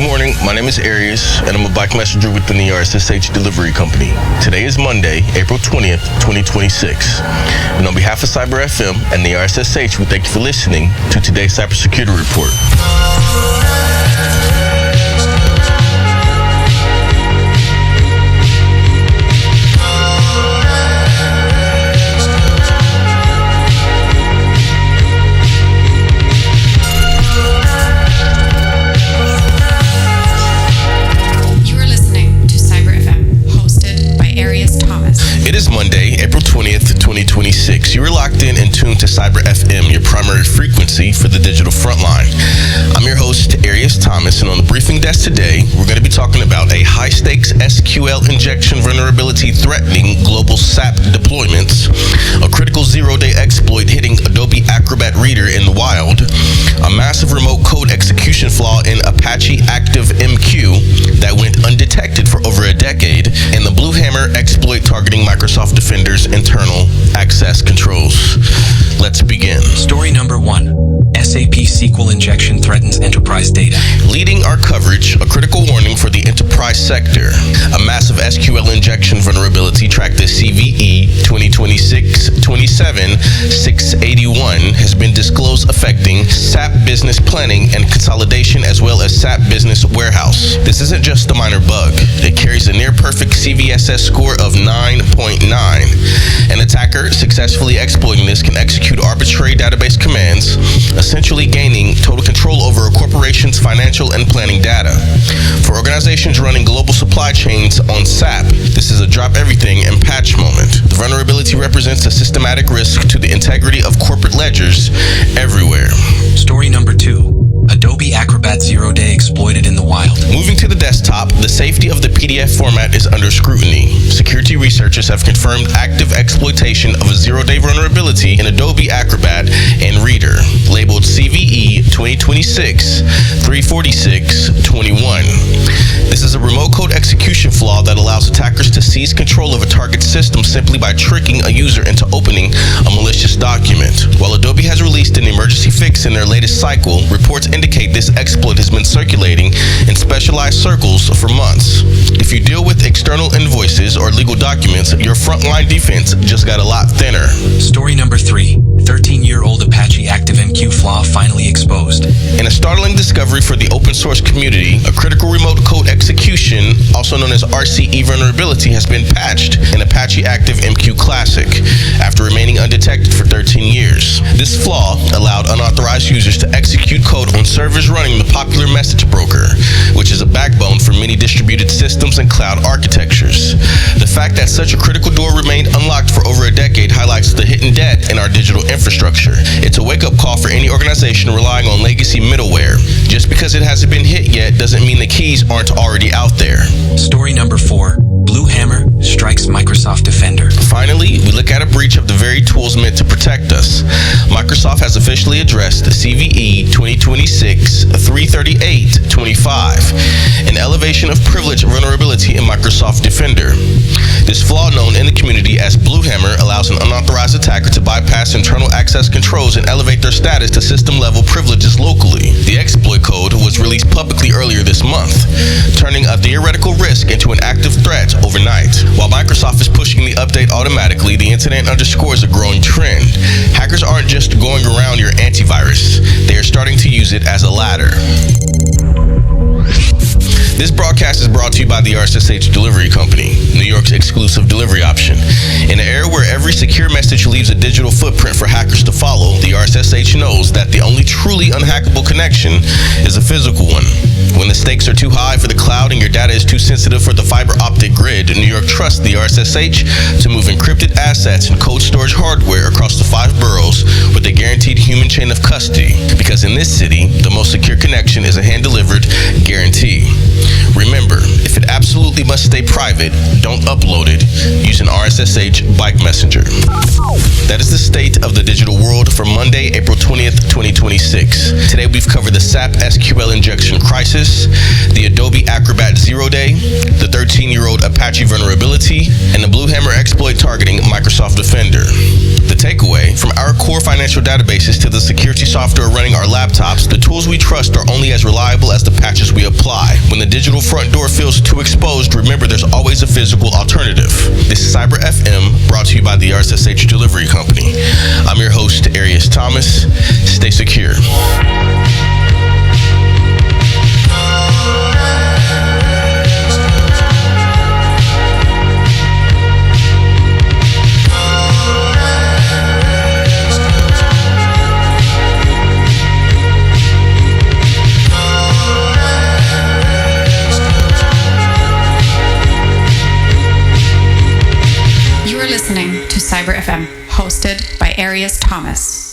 Good morning, my name is Arias, and I'm a bike messenger within the RSSH delivery company. Today is Monday, April 20th, 2026. And on behalf of Cyber FM and the RSSH, we thank you for listening to today's Cybersecurity Report. It is Monday, April 20th, 2026. You are locked in and tuned to Cyber FM, your primary frequency for the digital frontline. I'm your host, Arias Thomas, and on the briefing desk today, we're going to be talking about a high-stakes SQL injection vulnerability threatening global SAP deployments, a critical zero-day exploit hitting Adobe Acrobat Reader in the wild, a massive remote code execution flaw in Apache ActiveMQ that went undetected for over a decade, and the BLUEHAMMER exploit targeting Microsoft Defender's internal access controls. Let's begin. Story number 1. SAP SQL injection threatens enterprise data. Leading our coverage, a critical warning for the enterprise sector. A massive SQL injection vulnerability tracked as CVE 2026-27-681 has been disclosed affecting SAP Business Planning and Consolidation as well as SAP Business Warehouse. This isn't just a minor bug. It carries a near-perfect CVSS score of 9.9. An attacker successfully exploiting this can execute arbitrary database commands, essentially gaining total control over a corporation's financial and planning data. For organizations running global supply chains on SAP, this is a drop everything and patch moment. The vulnerability represents a systematic risk to the integrity of corporate ledgers everywhere. Story number 2. Adobe Acrobat zero-day exploited in the wild. Moving to the desktop, the safety of the PDF format is under scrutiny. Security researchers have confirmed active exploitation of a zero-day vulnerability in Adobe Acrobat and Reader, labeled CVE 2026-346-21. This is a remote code execution flaw that allows attackers to seize control of a target system simply by tricking a user into opening a malicious document. While Adobe has released an emergency fix in their latest cycle, reports indicate this exploit has been circulating in specialized circles for months. If you deal with external invoices or legal documents, your frontline defense just got a lot thinner. Story number 3. 13-year-old Apache ActiveMQ flaw finally exposed. In a startling discovery for the open source community, a critical remote code execution, also known as RCE vulnerability, has been patched in Apache ActiveMQ Classic after remaining undetected for 13 years. This flaw allowed unauthorized users to execute code on servers running the popular message broker, which is a backbone for many distributed systems and cloud architectures. The fact that such a critical door remained unlocked for over a decade highlights the hidden debt in our digital infrastructure. It's a wake-up call for any organization relying on legacy middleware. Just because it hasn't been hit yet doesn't mean the keys aren't already out there. Story number 4. BLUEHAMMER strikes Microsoft Defender. Finally, we look at a breach of the very tools meant to protect us. Microsoft has officially addressed CVE 2026-338-25, an elevation of privilege vulnerability in Microsoft Defender. This flaw, known in the community as BLUEHAMMER, allows an unauthorized attacker to bypass internal access controls and elevate their status to system-level privileges locally. The exploit code was released publicly earlier this month, turning a theoretical risk into an active threat overnight. While Microsoft is pushing the update automatically, the incident underscores a growing trend. Hackers aren't just going around your antivirus, they are starting to use it as a ladder. This broadcast is brought to you by the RSSH Delivery Company, New York's exclusive delivery option. In an era where every secure message leaves a digital footprint for hackers to follow, the RSSH knows that the only truly unhackable connection is a physical one. When the stakes are too high for the cloud and your data is too sensitive for the fiber-optic grid, New York trusts the RSSH to move encrypted assets and cold storage hardware across the 5 boroughs with a guaranteed human chain of custody. Because in this city, the most secure connection is a hand-delivered guarantee. Remember, if it absolutely must stay private, don't upload it. Use an RSSH bike messenger. That is the state of the digital world for Monday, April 20th, 2026. Today we've covered the SAP SQL injection crisis, crisis, the Adobe Acrobat Zero Day, the 13-year-old Apache vulnerability, and the BLUEHAMMER exploit targeting Microsoft Defender. The takeaway, from our core financial databases to the security software running our laptops, the tools we trust are only as reliable as the patches we apply. When the digital front door feels too exposed, remember there's always a physical alternative. This is Cyber FM, brought to you by the Arias Delivery Company. I'm your host, Arias Thomas. Stay secure. Listening to Cyber FM, hosted by Arias Thomas.